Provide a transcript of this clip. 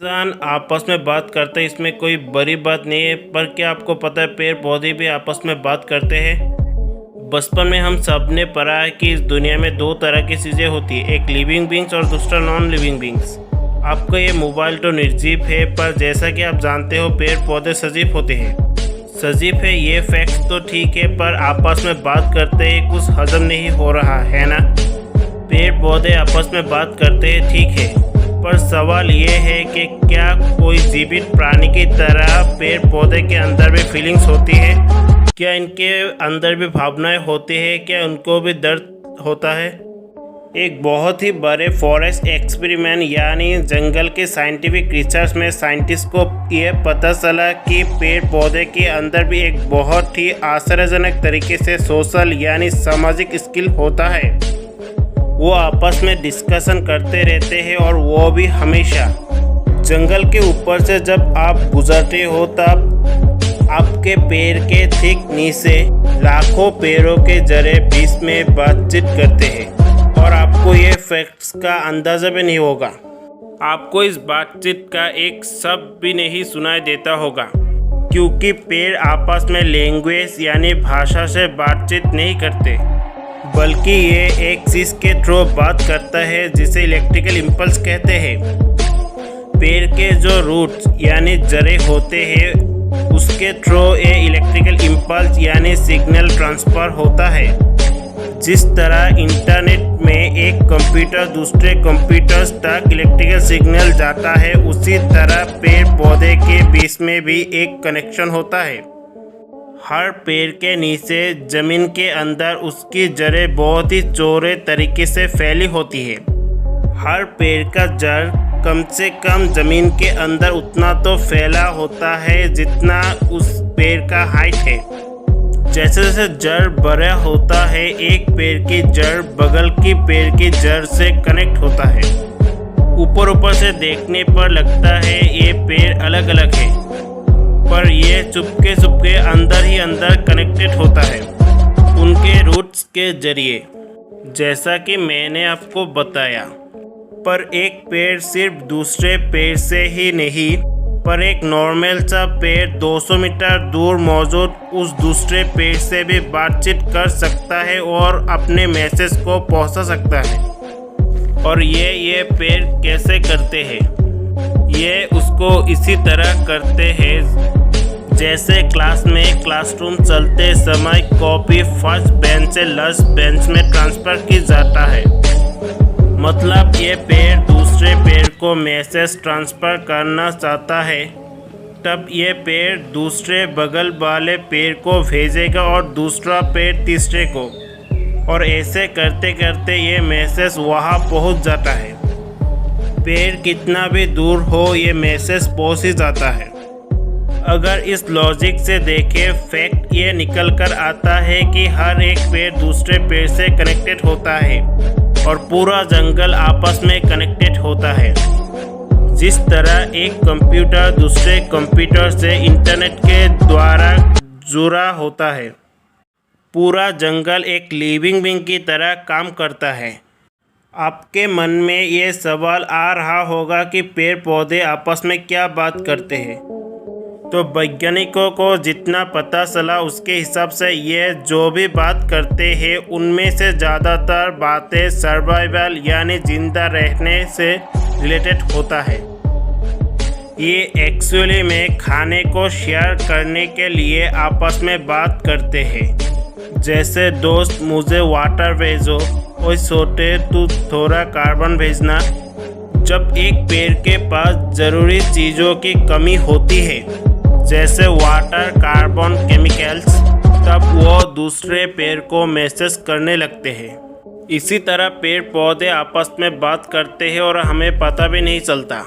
इंसान आपस में बात करते हैं, इसमें कोई बड़ी बात नहीं है। पर क्या आपको पता है पेड़ पौधे भी आपस में बात करते हैं। बचपन में हम सब ने पढ़ा है कि इस दुनिया में दो तरह की चीज़ें होती है, एक लिविंग बींग्स और दूसरा नॉन लिविंग बींग्स। आपका ये मोबाइल तो निर्जीव है, पर जैसा कि आप जानते हो पेड़ पौधे सजीव होते हैं। सजीव है ये फैक्ट तो ठीक है, पर आपस में बात करते हैं कुछ हजम नहीं हो रहा है ना। पेड़ पौधे आपस में बात करते हैं ठीक है, पर सवाल ये है कि क्या कोई जीवित प्राणी की तरह पेड़ पौधे के अंदर भी फीलिंग्स होती है? क्या इनके अंदर भी भावनाएं होती है? क्या उनको भी दर्द होता है? एक बहुत ही बड़े फॉरेस्ट एक्सपेरिमेंट यानी जंगल के साइंटिफिक रिसर्च में साइंटिस्ट को यह पता चला कि पेड़ पौधे के अंदर भी एक बहुत ही आश्चर्यजनक तरीके से सोशल यानी सामाजिक स्किल होता है। वो आपस में डिस्कशन करते रहते हैं और वो भी हमेशा। जंगल के ऊपर से जब आप गुजरते हो तब आपके पैर के ठीक नीचे लाखों पेड़ों के जड़े बीच में बातचीत करते हैं और आपको ये फैक्ट्स का अंदाज़ा भी नहीं होगा। आपको इस बातचीत का एक शब्द भी नहीं सुनाई देता होगा, क्योंकि पेड़ आपस में लैंग्वेज यानी भाषा से बातचीत नहीं करते, बल्कि ये एक चीज़ के थ्रू बात करता है जिसे इलेक्ट्रिकल इम्पल्स कहते हैं। पेड़ के जो रूट्स यानी जड़ें होते हैं उसके थ्रू ये इलेक्ट्रिकल इम्पल्स यानी सिग्नल ट्रांसफ़र होता है। जिस तरह इंटरनेट में एक कंप्यूटर दूसरे कंप्यूटर्स तक इलेक्ट्रिकल सिग्नल जाता है, उसी तरह पेड़ पौधे के बीच में भी एक कनेक्शन होता है। हर पेड़ के नीचे ज़मीन के अंदर उसकी जड़ें बहुत ही चौड़े तरीके से फैली होती है। हर पेड़ का जड़ कम से कम ज़मीन के अंदर उतना तो फैला होता है जितना उस पेड़ का हाइट है। जैसे जैसे जड़ बड़ा होता है, एक पेड़ की जड़ बगल की पेड़ की जड़ से कनेक्ट होता है। ऊपर से देखने पर लगता है ये पेड़ अलग अलग है, पर ये चुपके अंदर ही अंदर कनेक्टेड होता है उनके रूट्स के जरिए, जैसा कि मैंने आपको बताया। पर एक पेड़ सिर्फ दूसरे पेड़ से ही नहीं, पर एक नॉर्मल सा पेड़ 200 मीटर दूर मौजूद उस दूसरे पेड़ से भी बातचीत कर सकता है और अपने मैसेज को पहुंचा सकता है। और ये पेड़ कैसे करते हैं? ये उसको इसी तरह करते हैं जैसे क्लास में क्लासरूम चलते समय कॉपी फर्स्ट बेंच से लास्ट बेंच में ट्रांसफ़र की जाता है। मतलब ये पेड़ दूसरे पेड़ को मैसेज ट्रांसफ़र करना चाहता है, तब ये पेड़ दूसरे बगल वाले पेड़ को भेजेगा और दूसरा पेड़ तीसरे को, और ऐसे करते करते ये मैसेज वहाँ पहुँच जाता है। पेड़ कितना भी दूर हो ये मैसेज पहुँच ही जाता है। अगर इस लॉजिक से देखें, फैक्ट ये निकल कर आता है कि हर एक पेड़ दूसरे पेड़ से कनेक्टेड होता है और पूरा जंगल आपस में कनेक्टेड होता है। जिस तरह एक कंप्यूटर दूसरे कंप्यूटर से इंटरनेट के द्वारा जुड़ा होता है, पूरा जंगल एक लिविंग बीइंग की तरह काम करता है। आपके मन में ये सवाल आ रहा होगा कि पेड़ पौधे आपस में क्या बात करते हैं। तो वैज्ञानिकों को जितना पता चला उसके हिसाब से ये जो भी बात करते हैं उनमें से ज़्यादातर बातें सर्वाइवल यानी जिंदा रहने से रिलेटेड होता है। ये एक्चुअली में खाने को शेयर करने के लिए आपस में बात करते हैं। जैसे दोस्त मुझे वाटर भेजो और छोटे तू थोड़ा कार्बन भेजना। जब एक पेड़ के पास ज़रूरी चीज़ों की कमी होती है जैसे वाटर कार्बन केमिकल्स, तब वो दूसरे पेड़ को मैसेज करने लगते हैं। इसी तरह पेड़ पौधे आपस में बात करते हैं और हमें पता भी नहीं चलता।